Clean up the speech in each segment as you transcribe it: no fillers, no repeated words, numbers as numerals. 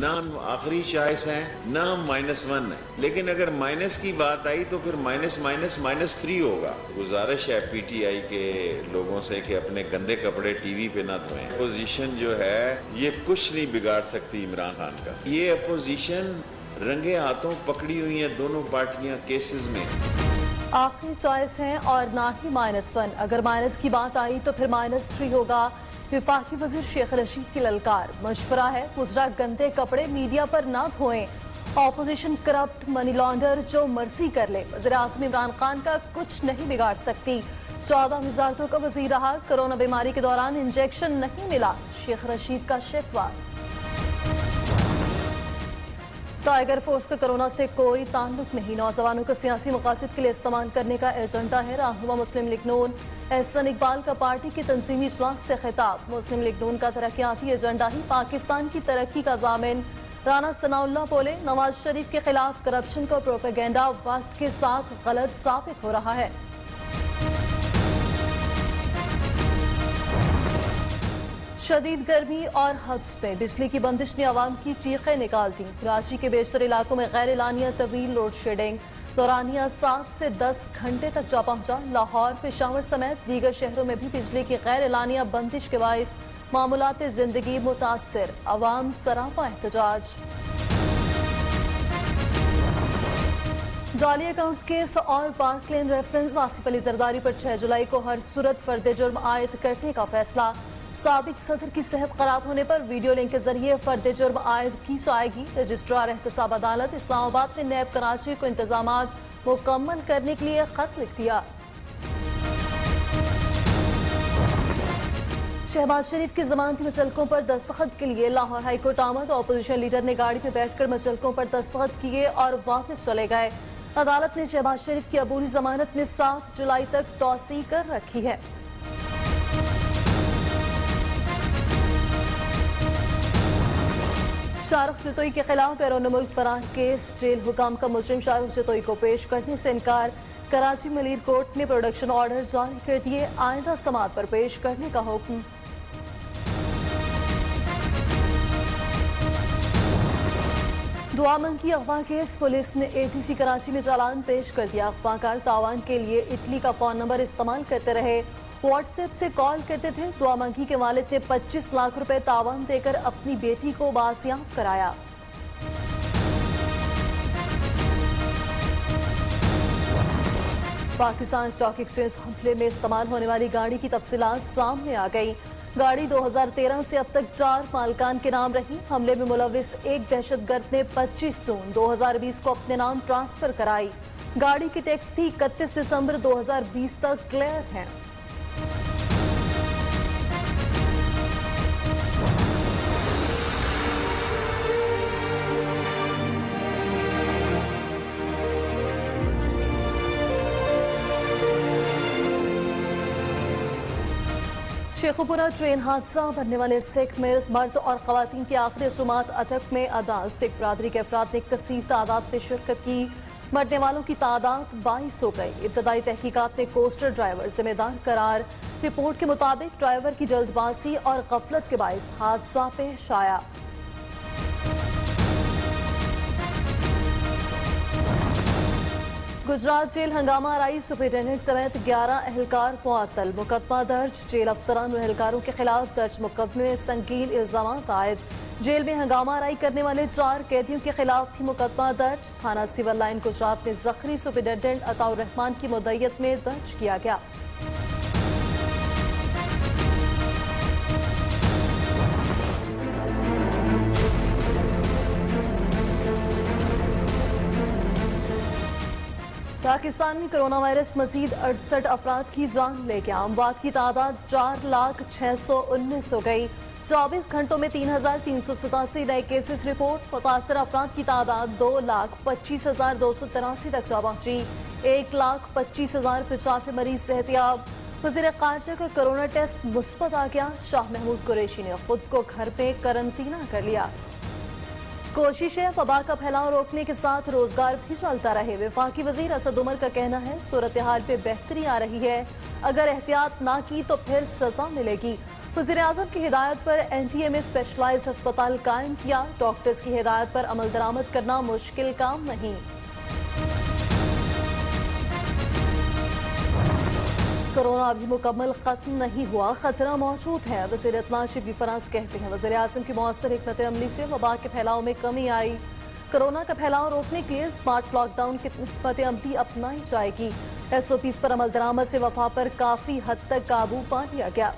ना हम आखिरी चॉइस हैं, ना हम -1 है। लेकिन अगर माइनस की बात आई तो फिर -3 होगा। गुजारिश है पीटीआई के लोगों से कि अपने गंदे कपड़े टीवी पे ना धोएं। अपोजिशन जो है ये कुछ नहीं बिगाड़ सकती इमरान खान का। ये अपोजिशन रंगे हाथों पकड़ी हुई है दोनों पार्टियां केसेस में। आखिरी चॉइस है और ना ही -1। अगर माइनस की बात आई तो फिर -3 होगा। विफाकी वजीर शेख रशीद की ललकार। मशवरा है गुजरा गंदे कपड़े मीडिया पर ना धोएं। ऑपोजिशन करप्ट मनी लॉन्डर जो मर्जी कर ले, वज़ीर आज़म इमरान खान का कुछ नहीं बिगाड़ सकती। 14 वजारतों का वजीर रहा, कोरोना बीमारी के दौरान इंजेक्शन नहीं मिला, शेख रशीद का शिकवा। टाइगर फोर्स का कोरोना से कोई ताल्लुक नहीं। नौजवानों को सियासी मकासद के लिए इस्तेमाल करने का एजेंडा है। रहनुमा मुस्लिम लीग नून एहसन इकबाल का पार्टी की तंजीमी इजलास से खिताब। मुस्लिम लीग नून का तरक्याती एजेंडा ही पाकिस्तान की तरक्की का जामिन। राना सनाउल्लाह बोले, नवाज शरीफ के खिलाफ करप्शन का प्रोपेगेंडा वक्त के साथ गलत साबित हो रहा है। शदीद गर्मी और हब्स में बिजली की बंदिश ने आवाम की चीखें निकाल दी। कराची के बेशतर इलाकों में गैर एलानिया तवील लोड शेडिंग। दौरानिया 7 से 10 घंटे तक जा पहुंचा। लाहौर, पेशावर समेत दीगर शहरों में भी बिजली की गैर एलानिया बंदिश के बाइस मामूलात जिंदगी मुतासर। अवाम सरापा एहतजाज। जाली अकाउंट्स केस और पार्क लेन रेफरेंस। आसिफ अली जरदारी पर 6 जुलाई को हर सूरत फर्द जुर्म आयद करने का फैसला। साबिक सदर की सेहत खराब होने पर वीडियो लिंक के जरिए फर्द जुर्म आयद की जाएगी। रजिस्ट्रार एहतसाब अदालत इस्लामाबाद ने नैब कराची को इंतजामात मुकम्मल करने के लिए खत लिख दिया। शहबाज शरीफ की जमानती मुचलकों पर दस्तखत के लिए लाहौर हाईकोर्ट आमद। ऑपोजिशन लीडर ने गाड़ी में बैठकर मुचलकों पर दस्तखत किए और वापस चले गए। अदालत ने शहबाज शरीफ की अबूरी जमानत में 7 जुलाई तक तौसी कर रखी है। शाहरुख जतोई के खिलाफ बैरून मुल्क फरार केस। जेल हुकाम का मुजरिम शाहरुख जतोई को पेश करने से इनकार। कराची मलीर कोर्ट ने प्रोडक्शन ऑर्डर जारी कर दिए। आइंदा समाअत पर पेश करने का हुक्म। दुआ मंगी अगवा केस। पुलिस ने एटीसी कराची में चालान पेश कर दिया। अगवाकार तावान के लिए इटली का फोन नंबर इस्तेमाल करते रहे, व्हाट्सएप से कॉल करते थे। दुआ मंगी के वालिद ने 25 लाख रुपए तावान देकर अपनी बेटी को बासियाब कराया। पाकिस्तान स्टॉक एक्सचेंज हमले में इस्तेमाल होने वाली गाड़ी की तफसीलात सामने आ गई। गाड़ी 2013 से अब तक 4 मालकान के नाम रही। हमले में मुलविस एक दहशतगर्द ने 25 जून 2020 को अपने नाम ट्रांसफर कराई। गाड़ी के टैक्स भी 31 दिसंबर 2020 तक क्लियर हैं। शेखुपुरा ट्रेन हादसा। मरने वाले सिख मर्द और खवातीन की आखिरी रसूमात अटक में अदा। सिख बरादरी के अफराद ने कसीर तादाद में शिरकत की। मरने वालों की तादाद 22 हो गई। इब्तदाई तहकीकात में कोस्टर ड्राइवर जिम्मेदार करार। रिपोर्ट के मुताबिक ड्राइवर की जल्दबाजी और गफलत के बाइस हादसा पेश आया। गुजरात जेल हंगामा आराई। सुपरिटेंडेंट समेत 11 अहलकार मुअत्तल। मुकदमा दर्ज। जेल अफसरान और एहलकारों के खिलाफ दर्ज मुकदमे में संगीन इल्जामात आयद। जेल में हंगामा आराई करने वाले 4 कैदियों के खिलाफ भी मुकदमा दर्ज। थाना सिविल लाइन गुजरात में जख्मी सुपरिटेंडेंट अताउर रहमान की मुद्दयत में दर्ज किया गया। पाकिस्तान में कोरोना वायरस मजीद 68 अफराद की जान ले गया। अमवात की तादाद 4,619,000 हो गई। 24 घंटों में 3,387 नए केसेस रिपोर्ट। मुतासर अफराद की तादाद 2,25,283 तक जा पहुंची। 1,25,095 मरीज सेहतियाब। वज़ीर ख़ारजा का कोरोना टेस्ट मुस्बत आ गया। शाह महमूद कुरैशी ने खुद को घर में करंतना कर लिया। कोशिश है वबा का फैलाव रोकने के साथ रोजगार भी चलता रहे। वफाकी वजीर असद उमर का कहना है सूरत हाल पे बेहतरी आ रही है, अगर एहतियात ना की तो फिर सजा मिलेगी। वजीर आजम की हिदायत पर NTA में स्पेशलाइज्ड अस्पताल कायम किया। डॉक्टर्स की हिदायत पर अमल दरामद करना मुश्किल काम नहीं। कोरोना अभी मुकम्मल खत्म नहीं हुआ, खतरा मौजूद है। वज़ीर इत्तला शिबली फराज कहते हैं वज़ीर आज़म की मौसर हिकमत अमली से वबा के फैलाव में कमी आई। कोरोना का फैलाव रोकने के लिए स्मार्ट लॉकडाउन की हिकमत अमली अपनाई जाएगी। SOPs पर अमल दरामद से वफा पर काफी हद तक काबू पा लिया गया।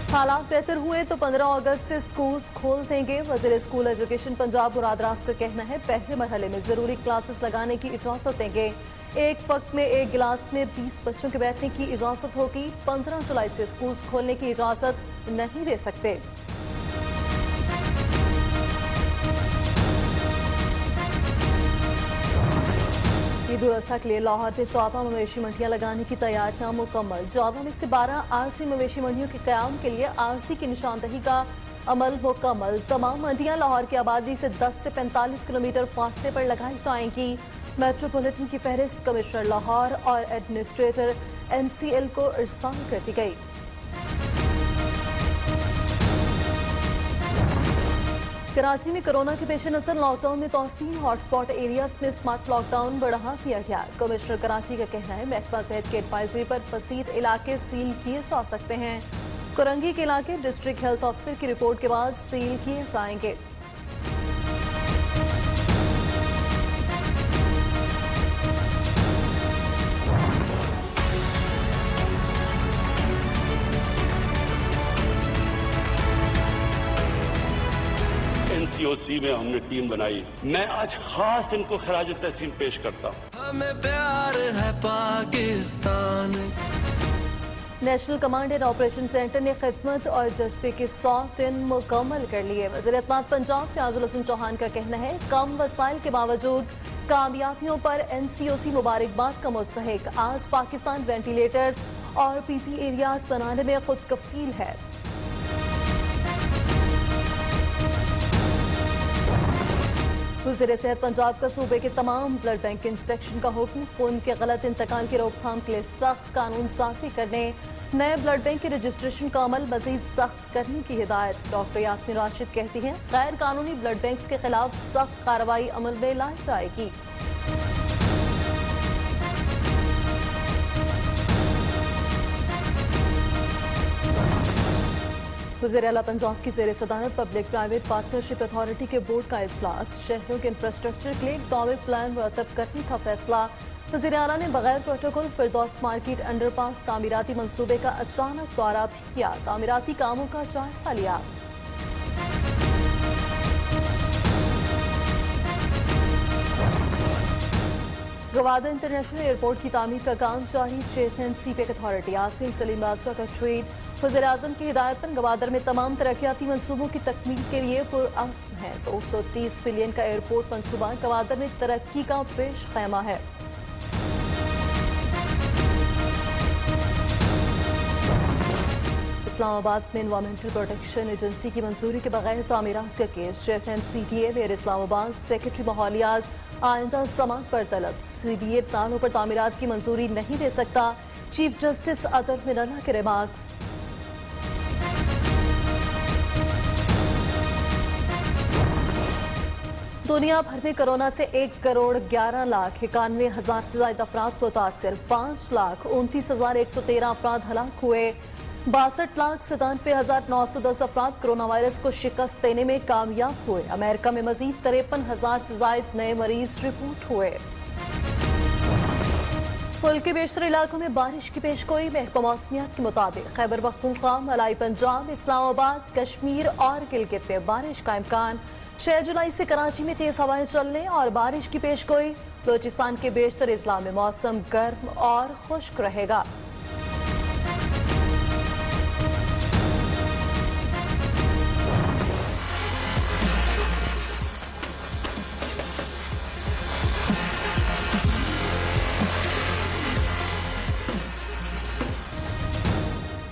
हालात बेहतर हुए तो 15 अगस्त से स्कूल्स खोल देंगे। वज़ीर स्कूल एजुकेशन पंजाब मुराद रास का कहना है पहले मरहले में जरूरी क्लासेस लगाने की इजाजत देंगे। एक वक्त में एक गिलास में 20 बच्चों के बैठने की इजाजत होगी। 15 जुलाई से स्कूल्स खोलने की इजाजत नहीं दे सकते। ईद उल अज़हा के लिए लाहौर में 14 मवेशी मंडियां लगाने की तैयारियां मुकम्मल। जावा में से 12 आरसी मवेशी मंडियों के क्याम के लिए आरसी की निशानदही का अमल मुकम्मल। तमाम मंडियां लाहौर की आबादी से 10 से 45 किलोमीटर फासले पर लगाई जाएंगी। मेट्रोपॉलिटन की फहरिस्त कमिश्नर लाहौर और एडमिनिस्ट्रेटर MCL को इरसाल कर दी गई। कराची में कोरोना के पेश नजर लॉकडाउन में तोसीन, हॉटस्पॉट एरियाज में स्मार्ट लॉकडाउन बढ़ा दिया गया। कमिश्नर कराची का कहना है महकमा सेहत के एडवाइजरी पर मज़ीद इलाके सील किए जा सकते हैं। कुरंगी के इलाके डिस्ट्रिक्ट हेल्थ ऑफिसर की रिपोर्ट के बाद सील किए जाएंगे। NCOC में हमने टीम बनाई। मैं आज खास इनको खराज तहसीन पेश करता हूँ। हमें प्यार है Pakistan. National command and operation centre ने खिदमत और जज्बे के 100 दिन मुकम्मल कर लिए। वज़ीर इत्तला पंजाब फयाजुल हसन चौहान का कहना है कम वसाइल के बावजूद कामयाबियों पर NCOC मुबारकबाद का मुस्तहिक। आज पाकिस्तान वेंटिलेटर्स और PP एरियाज बनाने में खुद कफील है। वज़ीर सेहत पंजाब का सूबे के तमाम ब्लड बैंक इंस्पेक्शन का हुक्म। खून के गलत इंतकाल की रोकथाम के लिए सख्त कानून साजी करने, नए ब्लड बैंक के रजिस्ट्रेशन का अमल मजीद सख्त करने की हिदायत। डॉक्टर यास्मीन राशिद कहती हैं गैर कानूनी ब्लड बैंक के खिलाफ सख्त कार्रवाई अमल में लाई जाएगी। वज़ीर आला पंजाब की ज़ेर सदारत पब्लिक प्राइवेट पार्टनरशिप अथॉरिटी के बोर्ड का इजलास। शहरों के इंफ्रास्ट्रक्चर के लिए इकनॉमिक प्लान मुरतब करने का फैसला। वज़ीर आला ने बगैर प्रोटोकॉल फिरदौस मार्केट अंडरपास तामीराती मंसूबे का अचानक दौरा भी किया। तामीराती कामों का जायजा लिया। गवादर इंटरनेशनल एयरपोर्ट की तामीर का काम जारी। Chairman CPEC authority Asim Salim Bajwa का ट्वीट। वज़ीर आज़म की हिदायत पर गवादर में तमाम तरक्याती मंसूबों की तकमील के लिए पुरअज़्म है। 230 बिलियन का एयरपोर्ट मंसूबा गवादर में तरक्की का पेश खैमा है। इस्लामाबाद में एनवायरमेंटल प्रोटेक्शन एजेंसी की मंजूरी के बगैर तामीरात का केस। Chairman CTA mayor Islamabad, secretary माहौलियात आइंदा समात पर तलब। CDA नालों पर तामीरात की मंजूरी नहीं दे सकता। चीफ जस्टिस अतर मिनल्ला के रिमार्क्स। दुनिया भर में कोरोना से 1,11,91,000 से ज्यादा अफराद मुतासिर। 5,29,113 अफराद हलाक हुए। 62,97,910 अफराद कोरोना वायरस को शिकस्त देने में कामयाब हुए। अमेरिका में मजीद 53,000 से ज्यादा नए मरीज रिपोर्ट हुए। मुल्क के बेशतर इलाकों में बारिश की पेशगोई। महकमा मौसमियात के मुताबिक खैबर पख्तूनख्वा, मलाई पंजाब, इस्लामाबाद, कश्मीर और गिलगित में बारिश का इम्कान। 6 जुलाई से कराची में तेज हवाएं चलने और बारिश की पेशगोई। बलूचिस्तान के बेशतर इजला में मौसम गर्म और खुश्क रहेगा।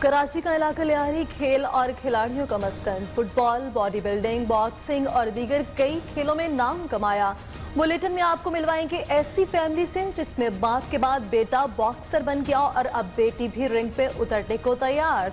कराची का इलाका लियारी खेल और खिलाड़ियों का मस्कन। फुटबॉल, बॉडी बिल्डिंग, बॉक्सिंग और दीगर कई खेलों में नाम कमाया। बुलेटिन में आपको मिलवाएंगे ऐसी फैमिली से जिसमें बाप के बाद बेटा बॉक्सर बन गया और अब बेटी भी रिंग पे उतरने को तैयार।